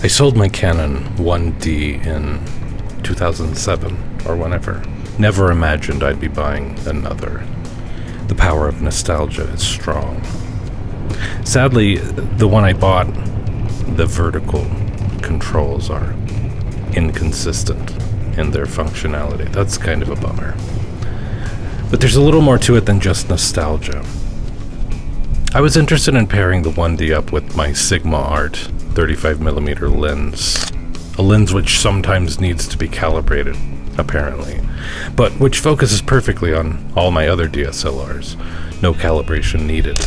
I sold my Canon 1D in 2007 or whenever. Never imagined I'd be buying another. The power of nostalgia is strong. Sadly, the one I bought, the vertical controls are inconsistent in their functionality. That's kind of a bummer. But there's a little more to it than just nostalgia. I was interested in pairing the 1D up with my Sigma Art 35mm lens, a lens which sometimes needs to be calibrated, apparently, but which focuses perfectly on all my other DSLRs. No calibration needed.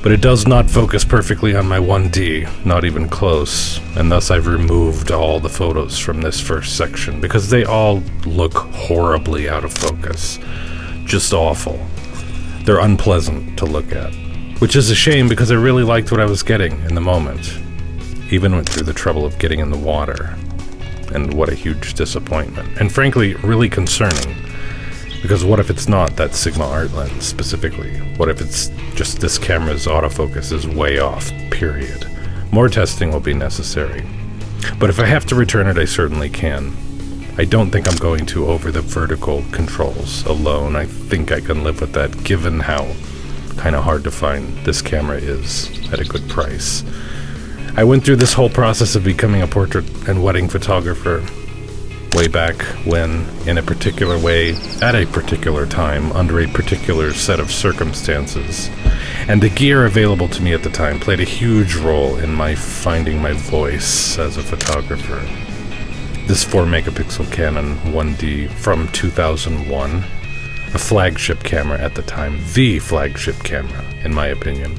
But it does not focus perfectly on my 1D, not even close, and thus I've removed all the photos from this first section because they all look horribly out of focus. Just awful. They're unpleasant to look at, which is a shame because I really liked what I was getting in the moment. Even went through the trouble of getting in the water, and what a huge disappointment, and frankly, really concerning. Because what if it's not that Sigma Art lens specifically? What if it's just this camera's autofocus is way off, period? More testing will be necessary. But if I have to return it, I certainly can. I don't think I'm going to over the vertical controls alone. I think I can live with that, given how kind of hard to find this camera is at a good price. I went through this whole process of becoming a portrait and wedding photographer way back when, in a particular way, at a particular time, under a particular set of circumstances. And the gear available to me at the time played a huge role in my finding my voice as a photographer. This 4-megapixel Canon 1D from 2001, a flagship camera at the time, the flagship camera, in my opinion,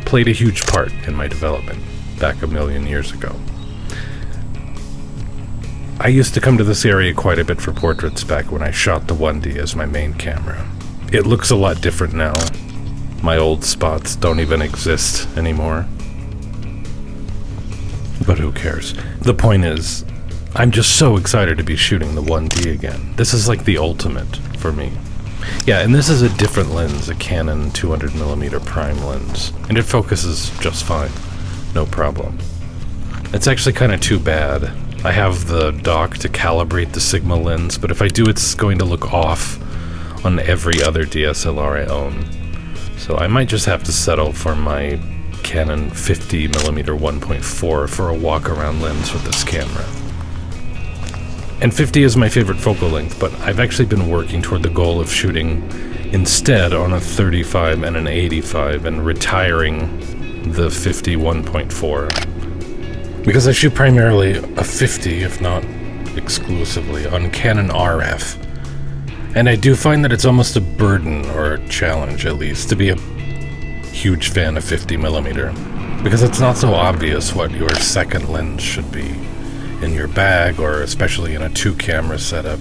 played a huge part in my development back a million years ago. I used to come to this area quite a bit for portraits back when I shot the 1D as my main camera. It looks a lot different now. My old spots don't even exist anymore. But who cares? The point is, I'm just so excited to be shooting the 1D again. This is like the ultimate for me. Yeah, and this is a different lens, a Canon 200mm prime lens, and it focuses just fine. No problem. It's actually kind of too bad. I have the dock to calibrate the Sigma lens, but if I do, it's going to look off on every other DSLR I own. So I might just have to settle for my Canon 50mm 1.4 for a walk-around lens with this camera. And 50 is my favorite focal length, but I've actually been working toward the goal of shooting instead on a 35 and an 85 and retiring the 50 1.4. Because I shoot primarily a 50, if not exclusively, on Canon RF. And I do find that it's almost a burden, or a challenge at least, to be a huge fan of 50mm. Because it's not so obvious what your second lens should be in your bag, or especially in a 2-camera setup.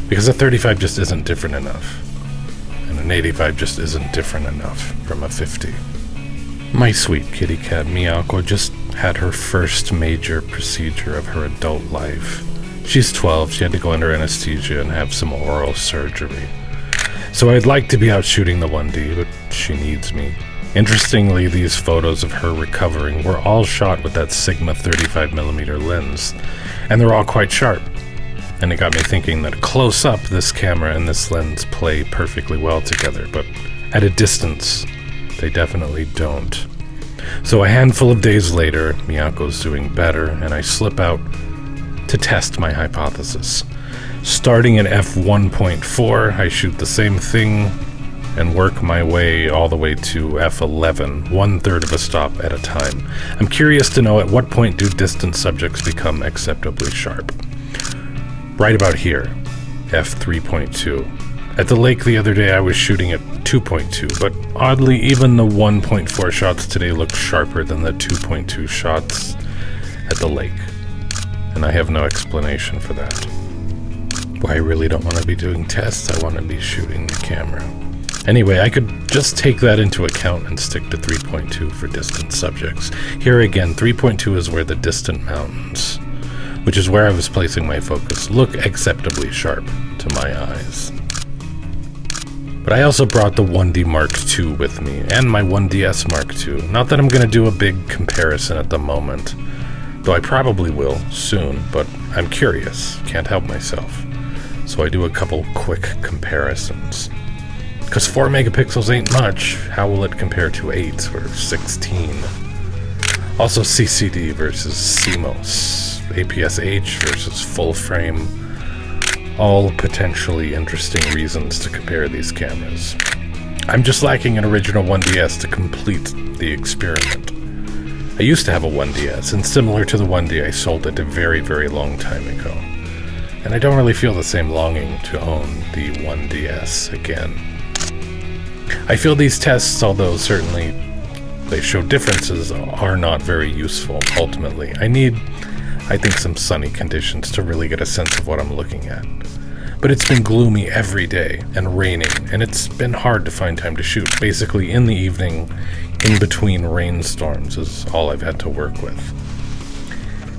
Because a 35 just isn't different enough. And an 85 just isn't different enough from a 50. My sweet kitty cat Miyako just had her first major procedure of her adult life. She's 12, she had to go under anesthesia and have some oral surgery. So I'd like to be out shooting the 1D, but she needs me. Interestingly, these photos of her recovering were all shot with that Sigma 35mm lens, and they're all quite sharp. And it got me thinking that close up, this camera and this lens play perfectly well together, but at a distance, they definitely don't. So a handful of days later, Miyako's doing better, and I slip out to test my hypothesis. Starting at f1.4, I shoot the same thing and work my way all the way to f11, 1/3 of a stop at a time. I'm curious to know at what point do distant subjects become acceptably sharp. Right about here, f3.2. At the lake the other day I was shooting at 2.2, but oddly even the 1.4 shots today looked sharper than the 2.2 shots at the lake. And I have no explanation for that. Well, I really don't want to be doing tests, I want to be shooting the camera. Anyway, I could just take that into account and stick to 3.2 for distant subjects. Here again, 3.2 is where the distant mountains, which is where I was placing my focus, look acceptably sharp to my eyes. But I also brought the 1D Mark II with me, and my 1DS Mark II. Not that I'm going to do a big comparison at the moment, Though I probably will soon, but I'm curious, can't help myself. So I do a couple quick comparisons. Because 4 megapixels ain't much, how will it compare to 8 or 16? Also CCD versus CMOS, APS-H versus full frame, all potentially interesting reasons to compare these cameras. I'm just lacking an original 1DS to complete the experiment. I used to have a 1DS, and similar to the 1D, I sold it a very, very long time ago. And I don't really feel the same longing to own the 1DS again. I feel these tests, although certainly they show differences, are not very useful, ultimately. I need, I think, some sunny conditions to really get a sense of what I'm looking at. But it's been gloomy every day, and raining, and it's been hard to find time to shoot. Basically, in the evening, in between rainstorms, is all I've had to work with.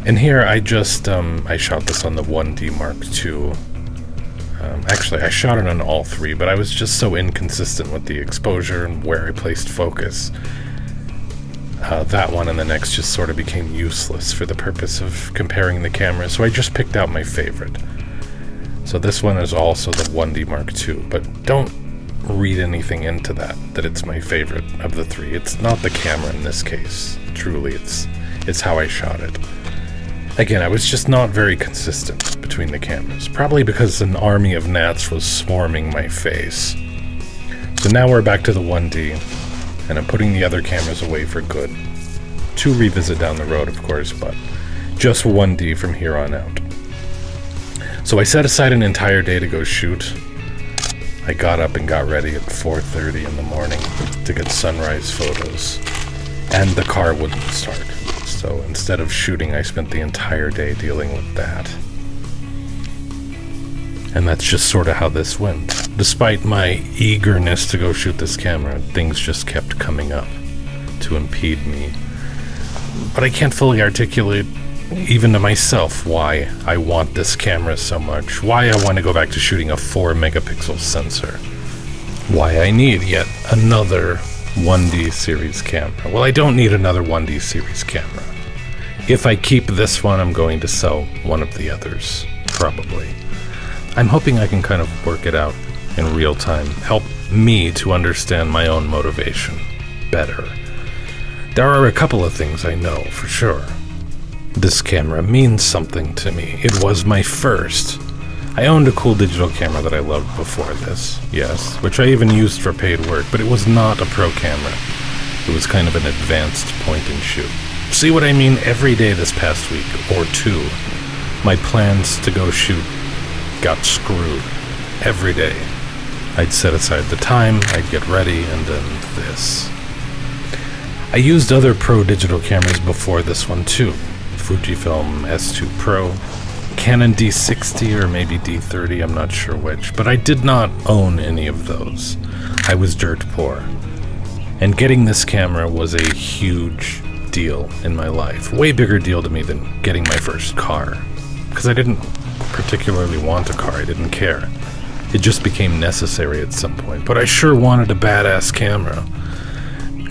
And here, I shot this on the 1D Mark II. Actually, I shot it on all three, but I was just so inconsistent with the exposure and where I placed focus. That one and the next just sort of became useless for the purpose of comparing the cameras, so I just picked out my favorite. So this one is also the 1D Mark II, but don't read anything into that it's my favorite of the three. It's not the camera in this case. Truly, it's how I shot it. Again, I was just not very consistent between the cameras, probably because an army of gnats was swarming my face. So now we're back to the 1D, and I'm putting the other cameras away for good. To revisit down the road, of course, but just 1D from here on out. So I set aside an entire day to go shoot. I got up and got ready at 4:30 in the morning to get sunrise photos, and the car wouldn't start. So instead of shooting, I spent the entire day dealing with that. And that's just sort of how this went. Despite my eagerness to go shoot this camera, things just kept coming up to impede me. But I can't fully articulate, even to myself, why I want this camera so much, why I want to go back to shooting a 4 megapixel sensor, why I need yet another 1D series camera. Well, I don't need another 1D series camera. If I keep this one, I'm going to sell one of the others, probably. I'm hoping I can kind of work it out in real time, help me to understand my own motivation better. There are a couple of things I know for sure. This camera means something to me. It was my first. I owned a cool digital camera that I loved before this, yes, which I even used for paid work, but it was not a pro camera. It was kind of an advanced point and shoot. See what I mean? Every day this past week, or two, my plans to go shoot got screwed. Every day. I'd set aside the time, I'd get ready, and then this. I used other pro digital cameras before this one too. Fujifilm S2 Pro, Canon D60 or maybe D30, I'm not sure which, but I did not own any of those. I was dirt poor. And getting this camera was a huge deal in my life. Way bigger deal to me than getting my first car. Because I didn't particularly want a car, I didn't care. It just became necessary at some point, but I sure wanted a badass camera.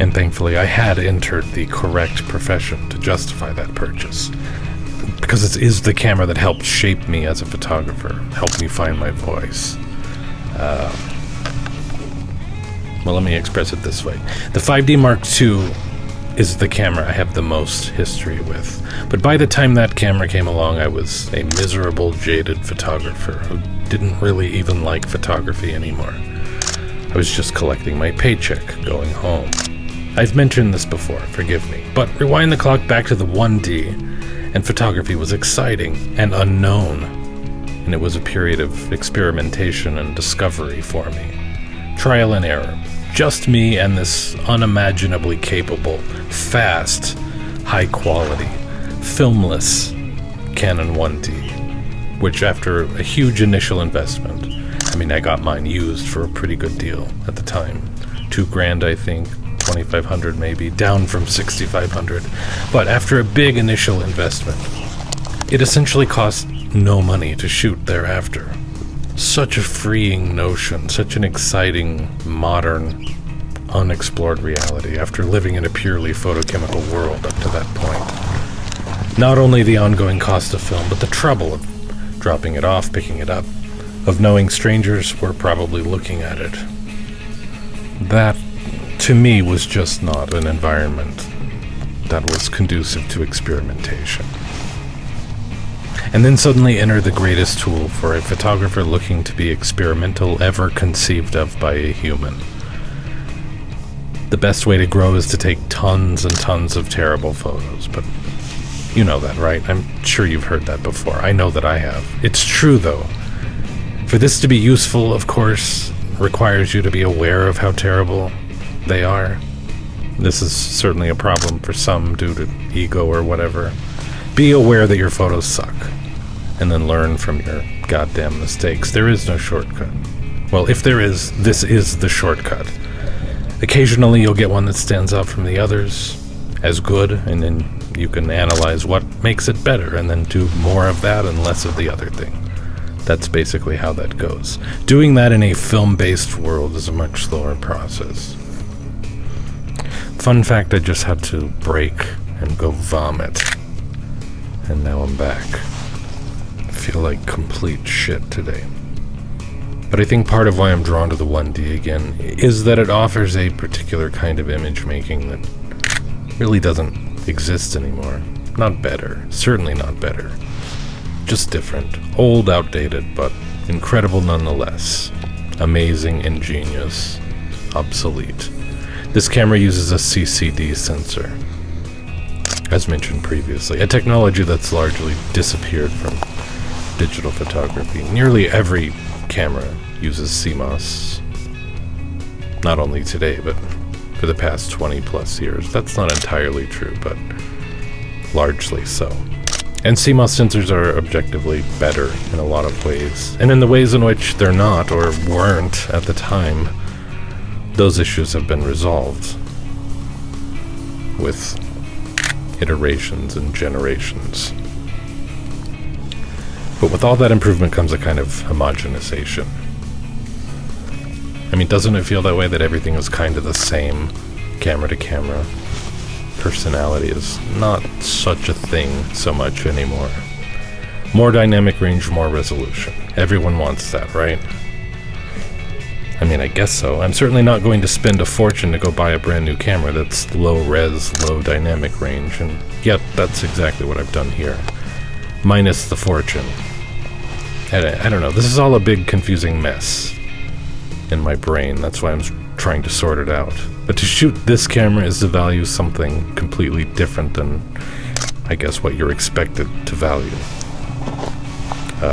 And thankfully I had entered the correct profession to justify that purchase. Because it is the camera that helped shape me as a photographer, helped me find my voice. Well, let me express it this way. The 5D Mark II is the camera I have the most history with. But by the time that camera came along, I was a miserable, jaded photographer who didn't really even like photography anymore. I was just collecting my paycheck, going home. I've mentioned this before, forgive me, but rewind the clock back to the 1D, and photography was exciting and unknown, and it was a period of experimentation and discovery for me. Trial and error. Just me and this unimaginably capable, fast, high-quality, filmless Canon 1D, which after a huge initial investment, I got mine used for a pretty good deal at the time. $2,000, I think, $2,500 maybe, down from $6,500. But after a big initial investment, it essentially cost no money to shoot thereafter. Such a freeing notion, such an exciting, modern, unexplored reality after living in a purely photochemical world up to that point. Not only the ongoing cost of film, but the trouble of dropping it off, picking it up, of knowing strangers were probably looking at it. That, to me, was just not an environment that was conducive to experimentation. And then suddenly enter the greatest tool for a photographer looking to be experimental ever conceived of by a human. The best way to grow is to take tons and tons of terrible photos, but you know that, right? I'm sure you've heard that before. I know that I have. It's true, though. For this to be useful, of course, requires you to be aware of how terrible they are. This is certainly a problem for some due to ego or whatever. Be aware that your photos suck, and then learn from your goddamn mistakes. There is no shortcut. Well, if there is, this is the shortcut. Occasionally you'll get one that stands out from the others as good, and then you can analyze what makes it better, and then do more of that and less of the other thing. That's basically how that goes. Doing that in a film-based world is a much slower process. Fun fact, I just had to break and go vomit. And now I'm back. I feel like complete shit today. But I think part of why I'm drawn to the 1D again is that it offers a particular kind of image making that really doesn't exist anymore. Not better. Certainly not better. Just different. Old, outdated, but incredible nonetheless. Amazing, ingenious, obsolete. This camera uses a CCD sensor, as mentioned previously, a technology that's largely disappeared from digital photography. Nearly every camera uses CMOS, not only today, but for the past 20 plus years. That's not entirely true, but largely so. And CMOS sensors are objectively better in a lot of ways, and in the ways in which they're not or weren't at the time, those issues have been resolved with iterations and generations. But with all that improvement comes a kind of homogenization. I mean, doesn't it feel that way, that everything is kind of the same, camera to camera? Personality is not such a thing so much anymore. More dynamic range, more resolution. Everyone wants that, right? I mean, I guess so. I'm certainly not going to spend a fortune to go buy a brand new camera that's low res, low dynamic range, and yet that's exactly what I've done here. Minus the fortune. I don't know, this is all a big confusing mess in my brain. That's why I'm trying to sort it out. But to shoot this camera is to value something completely different than, I guess, what you're expected to value.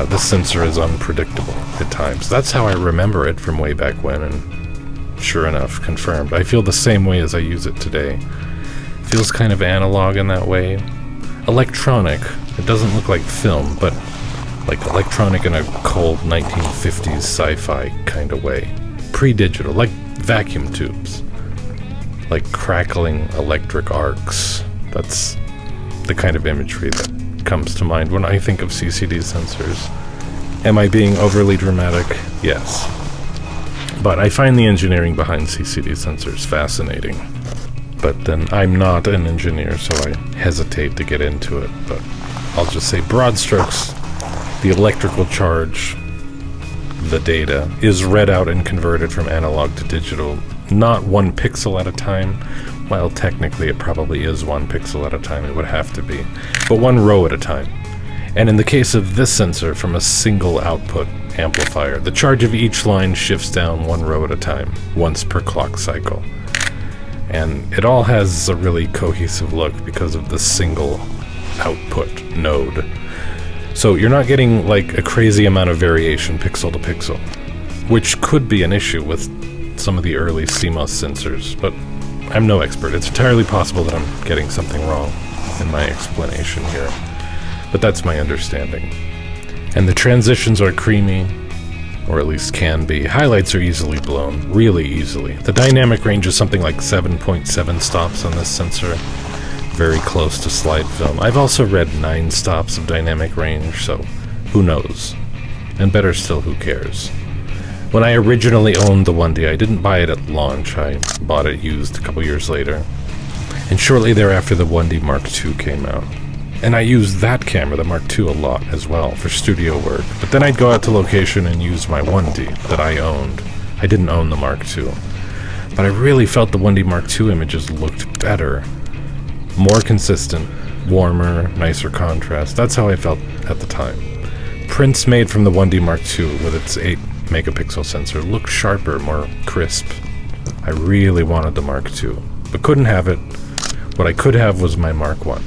This sensor is unpredictable at times. That's how I remember it from way back when, and sure enough, confirmed. I feel the same way as I use it today. Feels kind of analog in that way. Electronic. It doesn't look like film, but like electronic in a cold 1950s sci-fi kind of way. Pre-digital, like vacuum tubes. Like crackling electric arcs. That's the kind of imagery that comes to mind when I think of CCD sensors. Am I being overly dramatic? Yes. But I find the engineering behind CCD sensors fascinating. But then I'm not an engineer, so I hesitate to get into it. But I'll just say broad strokes, the electrical charge, the data, is read out and converted from analog to digital, not 1 pixel at a time. Well, technically it probably is 1 pixel at a time, it would have to be, but 1 row at a time. And in the case of this sensor, from a single output amplifier, the charge of each line shifts down 1 row at a time, once per clock cycle. And it all has a really cohesive look because of the single output node. So you're not getting like a crazy amount of variation pixel to pixel, which could be an issue with some of the early CMOS sensors, but I'm no expert. It's entirely possible that I'm getting something wrong in my explanation here, but that's my understanding. And the transitions are creamy, or at least can be. Highlights are easily blown, really easily. The dynamic range is something like 7.7 stops on this sensor, very close to slide film. I've also read 9 stops of dynamic range, so who knows? And better still, who cares? When I originally owned the 1D, I didn't buy it at launch. I bought it used a couple years later. And shortly thereafter, the 1D Mark II came out. And I used that camera, the Mark II, a lot as well for studio work. But then I'd go out to location and use my 1D that I owned. I didn't own the Mark II. But I really felt the 1D Mark II images looked better. More consistent, warmer, nicer contrast. That's how I felt at the time. Prints made from the 1D Mark II with its 8 megapixel sensor looked sharper, more crisp. I really wanted the Mark II, but couldn't have it. What I could have was my Mark I.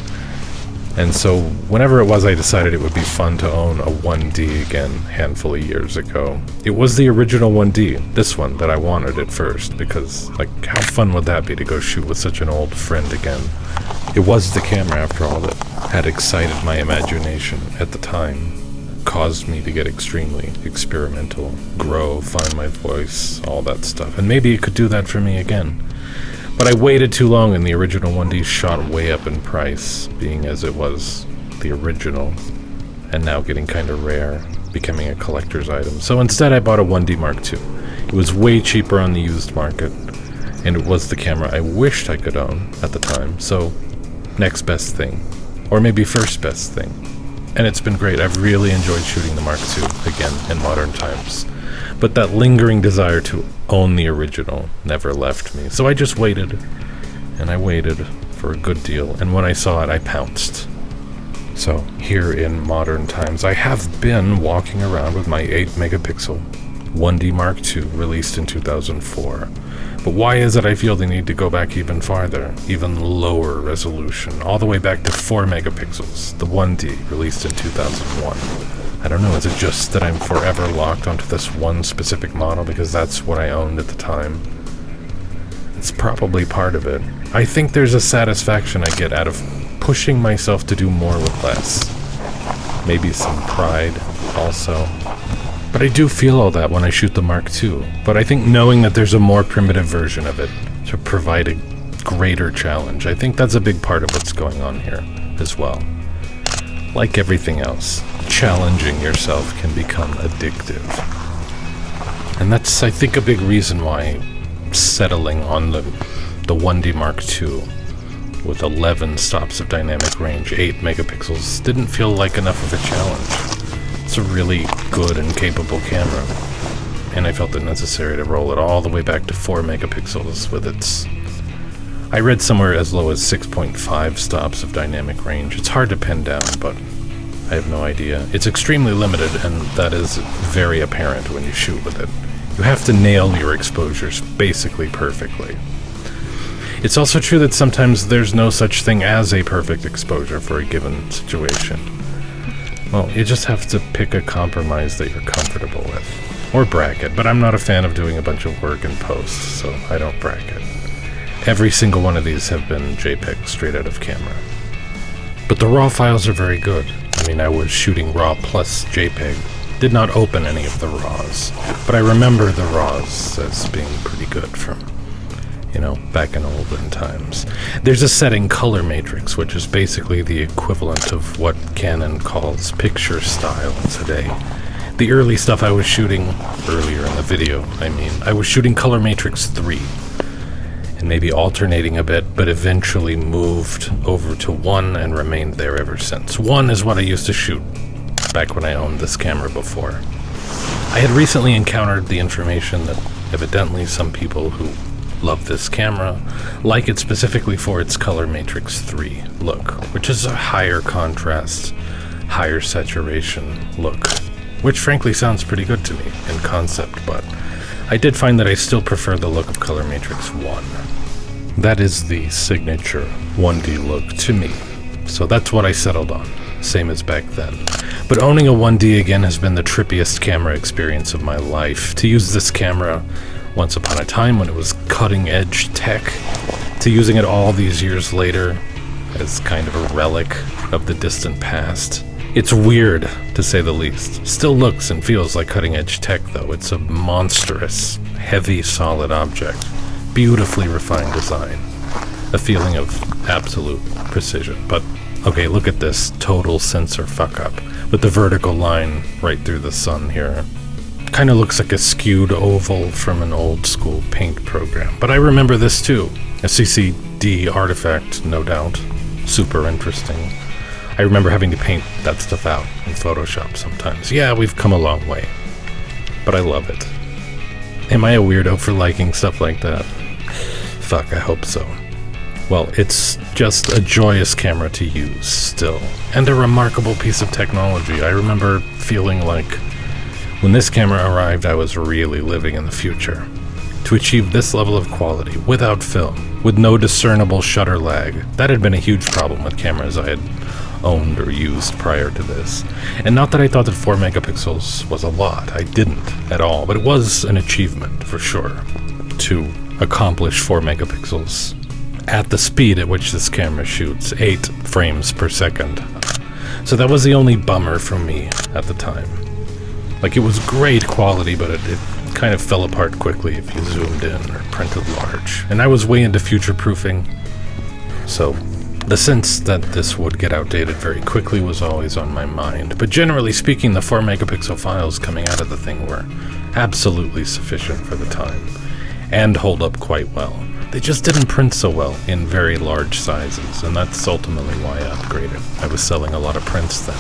And so whenever it was, I decided it would be fun to own a 1D again a handful of years ago. It was the original 1D, this one, that I wanted at first, because, like, how fun would that be to go shoot with such an old friend again? It was the camera, after all, that had excited my imagination at the time, caused me to get extremely experimental, grow, find my voice, all that stuff. And maybe it could do that for me again. But I waited too long, and the original 1D shot way up in price, being as it was the original, and now getting kind of rare, becoming a collector's item. So instead I bought a 1D Mark II. It was way cheaper on the used market, and it was the camera I wished I could own at the time. So next best thing, or maybe first best thing. And it's been great. I've really enjoyed shooting the Mark II again in modern times. But that lingering desire to own the original never left me. So I just waited, and I waited for a good deal, and when I saw it, I pounced. So here in modern times, I have been walking around with my 8 megapixel 1D Mark II released in 2004. But why is it I feel the need to go back even farther, even lower resolution, all the way back to 4 megapixels, the 1D released in 2001? I don't know, is it just that I'm forever locked onto this one specific model because that's what I owned at the time? It's probably part of it. I think there's a satisfaction I get out of pushing myself to do more with less. Maybe some pride also. But I do feel all that when I shoot the Mark II. But I think knowing that there's a more primitive version of it to provide a greater challenge, I think that's a big part of what's going on here as well. Like everything else, challenging yourself can become addictive. And that's, I think, a big reason why settling on the 1D Mark II with 11 stops of dynamic range, 8 megapixels, didn't feel like enough of a challenge. It's a really good and capable camera, and I felt it necessary to roll it all the way back to 4 megapixels with its... I read somewhere as low as 6.5 stops of dynamic range. It's hard to pin down, but I have no idea. It's extremely limited, and that is very apparent when you shoot with it. You have to nail your exposures basically perfectly. It's also true that sometimes there's no such thing as a perfect exposure for a given situation. Well, you just have to pick a compromise that you're comfortable with. Or bracket, but I'm not a fan of doing a bunch of work in post, so I don't bracket. Every single one of these have been JPEG straight out of camera. But the RAW files are very good. I mean, I was shooting RAW plus JPEG. Did not open any of the RAWs, but I remember the RAWs as being pretty good from, back in olden times. There's a setting, color matrix, which is basically the equivalent of what Canon calls picture style today. The early stuff I was shooting, earlier in the video, I was shooting color matrix 3. And maybe alternating a bit, but eventually moved over to 1 and remained there ever since. 1 is what I used to shoot back when I owned this camera before. I had recently encountered the information that evidently some people who love this camera like it specifically for its color matrix 3 look, which is a higher contrast, higher saturation look, which frankly sounds pretty good to me in concept, but I did find that I still prefer the look of color matrix 1. That is the signature 1D look to me, so that's what I settled on, same as back then. But owning a 1D again has been the trippiest camera experience of my life. To use this camera once upon a time when it was cutting-edge tech, to using it all these years later as kind of a relic of the distant past. It's weird, to say the least. Still looks and feels like cutting-edge tech, though. It's a monstrous, heavy, solid object. Beautifully refined design. A feeling of absolute precision. But, okay, look at this total sensor fuck-up with the vertical line right through the sun here. Kind of looks like a skewed oval from an old-school paint program. But I remember this, too. A CCD artifact, no doubt. Super interesting. I remember having to paint that stuff out in Photoshop sometimes. Yeah, we've come a long way, but I love it. Am I a weirdo for liking stuff like that? Fuck, I hope so. Well, it's just a joyous camera to use still, and a remarkable piece of technology. I remember feeling like when this camera arrived, I was really living in the future. To achieve this level of quality without film, with no discernible shutter lag, that had been a huge problem with cameras I had owned or used prior to this. And not that I thought that 4 megapixels was a lot, I didn't at all, but it was an achievement for sure to accomplish 4 megapixels at the speed at which this camera shoots, 8 frames per second. So that was the only bummer for me at the time. Like, it was great quality, but it kind of fell apart quickly if you zoomed in or printed large. And I was way into future-proofing, so the sense that this would get outdated very quickly was always on my mind. But generally speaking, the 4 megapixel files coming out of the thing were absolutely sufficient for the time, and hold up quite well. They just didn't print so well in very large sizes, and that's ultimately why I upgraded. I was selling a lot of prints then.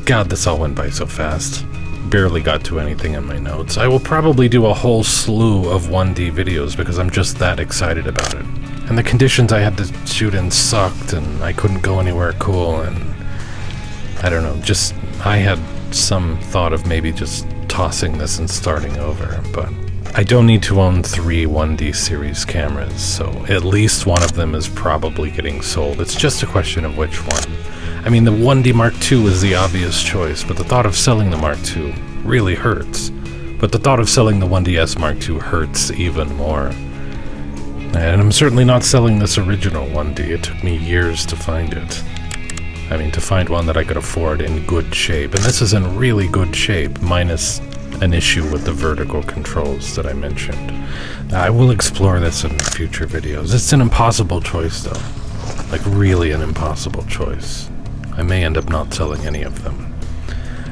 God, this all went by so fast. Barely got to anything in my notes. I will probably do a whole slew of 1D videos because I'm just that excited about it. And the conditions I had to shoot in sucked, and I couldn't go anywhere cool, and I don't know, just I had some thought of maybe just tossing this and starting over, but I don't need to own 3 1D series cameras, so at least one of them is probably getting sold. It's just a question of which one. I mean, the 1D Mark II is the obvious choice, but the thought of selling the Mark II really hurts. But the thought of selling the 1DS Mark II hurts even more. And I'm certainly not selling this original 1D. It took me years to find it. I mean, to find one that I could afford in good shape. And this is in really good shape, minus an issue with the vertical controls that I mentioned. I will explore this in future videos. It's an impossible choice, though. Like, really an impossible choice. I may end up not selling any of them.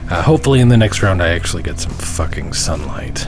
Hopefully in the next round I actually get some fucking sunlight.